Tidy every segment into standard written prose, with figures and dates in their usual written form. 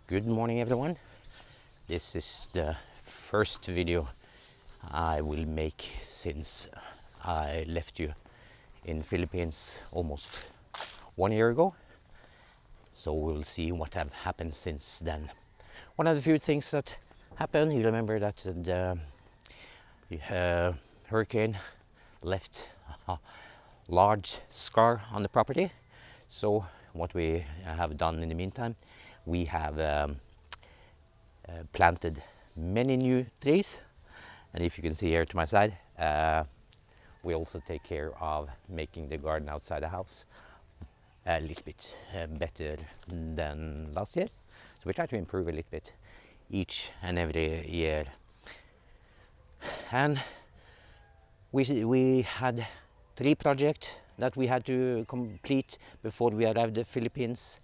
Good morning everyone. This is the first video I will make since I left you in Philippines almost 1 year ago. So we'll see what have happened since then. One of the few things that happened, you remember that the hurricane left a large scar on the property. So what we have done in the meantime, we have planted many new trees, and if you can see here to my side, we also take care of making the garden outside the house a little bit better than last year. So we try to improve a little bit each and every year. And we had 3 projects that we had to complete before we arrived in the Philippines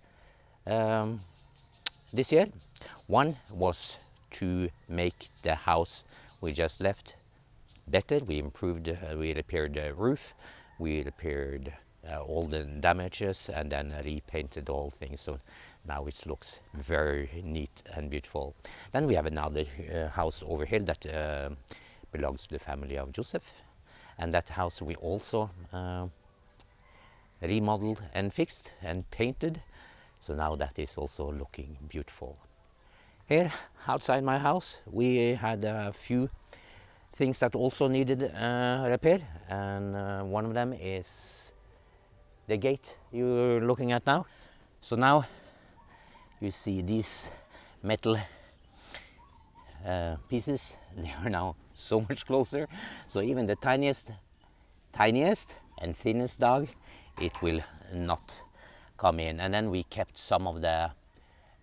this year. One was to make the house we just left better. We improved, we repaired the roof, we repaired all the damages, and then repainted the whole thing. So now it looks very neat and beautiful. Then we have another house over here that belongs to the family of Joseph, and that house we also remodeled and fixed and painted. So now that is also looking beautiful. Here outside my house we had a few things that also needed repair, and one of them is the gate you're looking at now. So now you see these metal pieces, they are now so much closer, so even the tiniest and thinnest dog, it will not come in. And then we kept some of the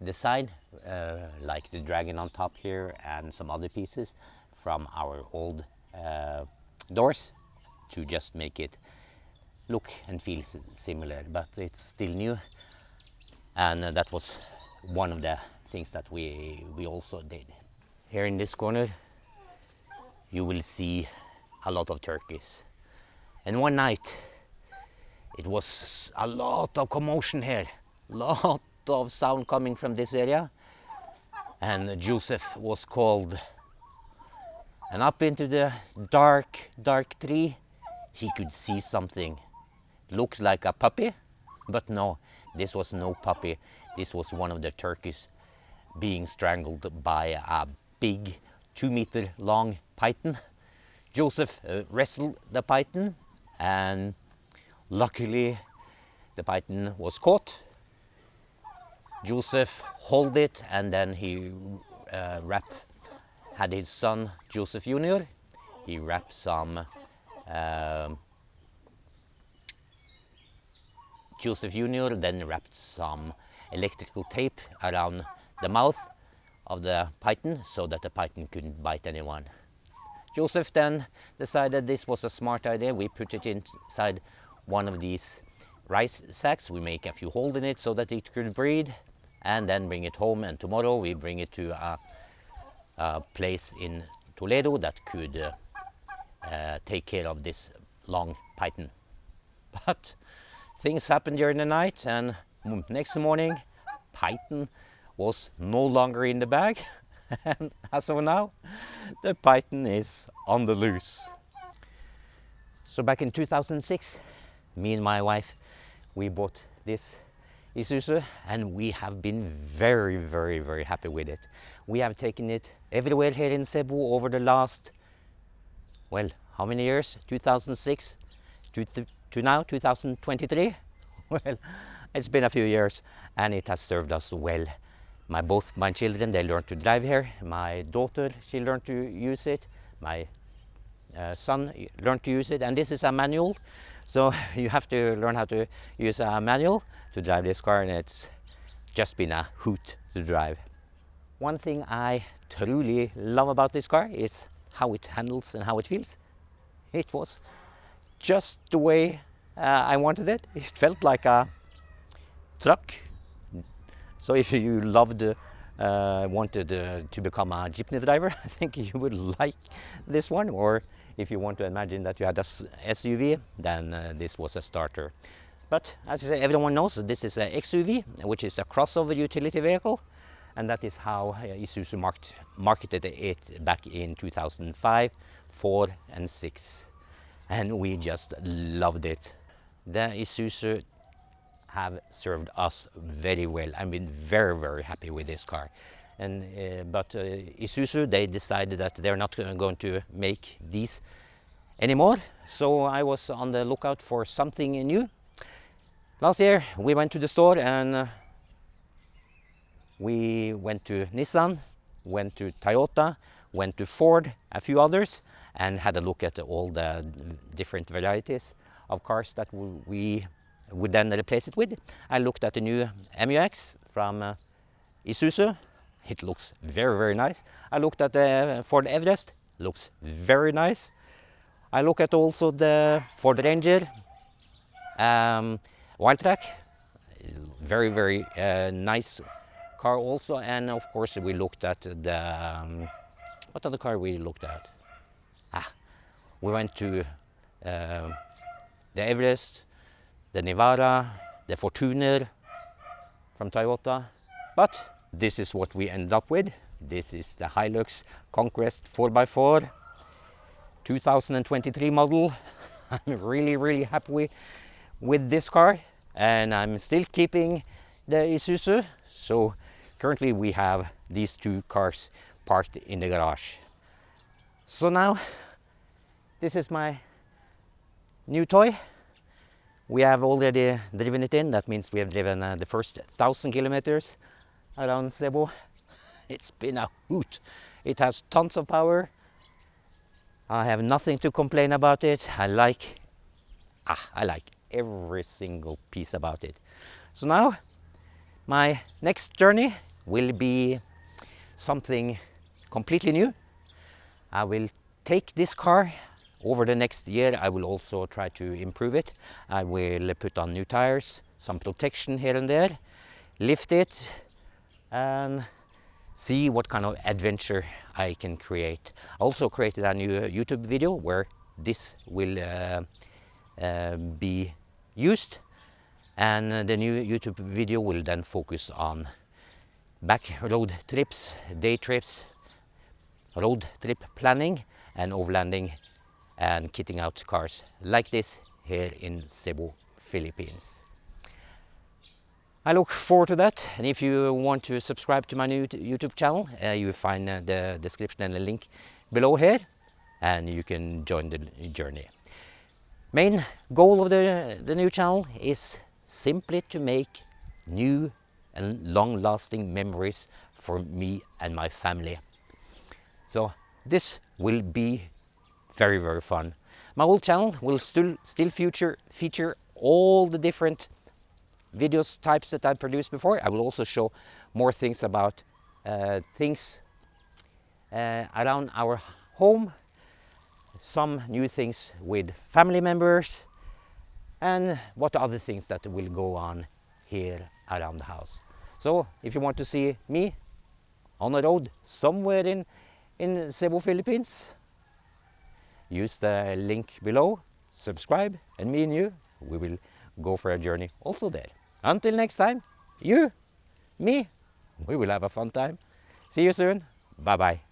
design, like the dragon on top here and some other pieces from our old doors, to just make it look and feel similar, but it's still new. And that was one of the things that we also did. Here in this corner you will see a lot of turkeys, and one night it was a lot of commotion here, lot of sound coming from this area, and Joseph was called, and up into the dark tree he could see something. Looks like a puppy, but no, this was no puppy. This was one of the turkeys being strangled by a big 2-meter long python. Joseph wrestled the python, and luckily the python was caught. Joseph held it, and then he had his son Joseph Jr. He wrapped some Joseph Jr. then wrapped some electrical tape around the mouth of the python so that the python couldn't bite anyone. Joseph then decided this was a smart idea. We put it inside one of these rice sacks. We make a few holes in it so that it could breathe, and then bring it home, and tomorrow we bring it to a place in Toledo that could take care of this long python. But things happened during the night, and next morning python was no longer in the bag, and as of now the python is on the loose. So back in 2006, me and my wife, we bought this Isuzu, and we have been very happy with it. We have taken it everywhere here in Cebu over the last, well, how many years? 2006 to now 2023. Well, it's been a few years, and it has served us well. Both my children, they learned to drive here. My daughter, she learned to use it. My son learned to use it, and this is a manual, so you have to learn how to use a manual to drive this car, and it's just been a hoot to drive. One thing I truly love about this car is how it handles and how it feels. It was just the way I wanted it. It felt like a truck. So if you wanted to become a jeepney driver, I think you would like this one. Or if you want to imagine that you had a SUV, then this was a starter. But as I say, everyone knows this is a XUV, which is a crossover utility vehicle. and that is how Isuzu marketed it back in 2005, 4 and 6, and we just loved it. The Isuzu have served us very well. I've been very happy with this car. And but Isuzu, they decided that they're not going to make these anymore, so I was on the lookout for something new. Last year we went to the store and we went to Nissan, went to Toyota, went to Ford, a few others, and had a look at all the different varieties of cars that we would then replace it with. I looked at the new MUX from Isuzu. It looks very nice. I looked at the Ford Everest. Looks very nice. I look at also the Ford Ranger Wildtrak. Very nice car also. And of course we looked at the what other car we looked at? We went to the Everest, the Navara, the Fortuner from Toyota. But this is what we ended up with. This is the Hilux Conquest 4x4 2023 model. I'm really happy with this car, and I'm still keeping the Isuzu. So currently we have these two cars parked in the garage. So now this is my new toy. We have already driven it in. That means we have driven the first 1,000 kilometers around Cebu. It's been a hoot. It has tons of power. I have nothing to complain about it. I like every single piece about it. So now my next journey will be something completely new. I will take this car over the next year. I will also try to improve it. I will put on new tires, some protection here and there, lift it, and see what kind of adventure I can create. I also created a new YouTube video where this will be used, and the new YouTube video will then focus on back road trips, day trips, road trip planning, and overlanding and kitting out cars like this here in Cebu, Philippines. I look forward to that, and if you want to subscribe to my new YouTube channel, you will find the description and the link below here, and you can join the journey. Main goal of the new channel is simply to make new and long-lasting memories for me and my family. So this will be very fun. My old channel will still feature all the different videos types that I produced before. I will also show more things about things around our home, some new things with family members, and what other things that will go on here around the house. So if you want to see me on the road somewhere in Cebu, Philippines, use the link below, subscribe, and me and you, we will go for a journey also there. Until next time, you, me, we will have a fun time. See you soon. Bye bye.